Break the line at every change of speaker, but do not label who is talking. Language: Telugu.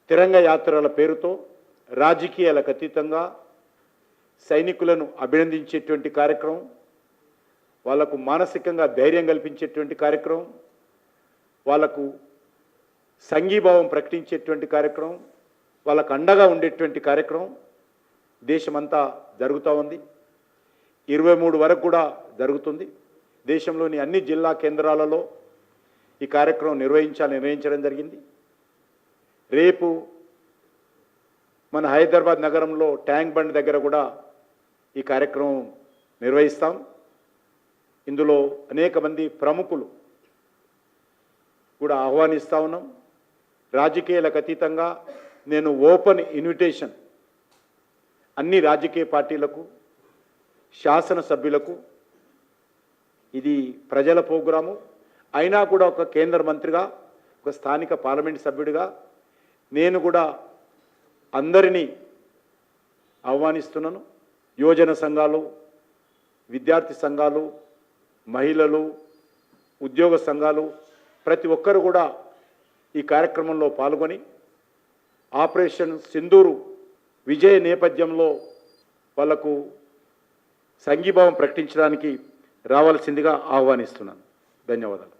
తిరంగ యాత్రల పేరుతో రాజకీయాలకు అతీతంగా సైనికులను అభినందించేటువంటి కార్యక్రమం, వాళ్లకు మానసికంగా ధైర్యం కల్పించేటువంటి కార్యక్రమం, వాళ్లకు సంఘీభావం ప్రకటించేటువంటి కార్యక్రమం, వాళ్ళకు అండగా ఉండేటువంటి కార్యక్రమం దేశమంతా జరుగుతూ ఉంది. 23 వరకు కూడా జరుగుతుంది. దేశంలోని అన్ని జిల్లా కేంద్రాలలో ఈ కార్యక్రమం నిర్వహించడం జరిగింది. రేపు మన హైదరాబాద్ నగరంలో ట్యాంక్ బండ్ దగ్గర కూడా ఈ కార్యక్రమం నిర్వహిస్తాం. ఇందులో అనేక మంది ప్రముఖులు కూడా ఆహ్వానిస్తూ ఉన్నాం. రాజకీయాలకు అతీతంగా నేను ఓపెన్ ఇన్విటేషన్ అన్ని రాజకీయ పార్టీలకు, శాసనసభ్యులకు, ఇది ప్రజల ప్రోగ్రాము అయినా కూడా ఒక కేంద్ర మంత్రిగా, ఒక స్థానిక పార్లమెంట్ సభ్యుడిగా నేను కూడా అందరినీ ఆహ్వానిస్తున్నాను. యువజన సంఘాలు, విద్యార్థి సంఘాలు, మహిళలు, ఉద్యోగ సంఘాలు ప్రతి ఒక్కరు కూడా ఈ కార్యక్రమంలో పాల్గొని ఆపరేషన్ సింధూరు విజయ నేపథ్యంలో వాళ్లకు సంఘీభావం ప్రకటించడానికి రావాల్సిందిగా ఆహ్వానిస్తున్నాను. ధన్యవాదాలు.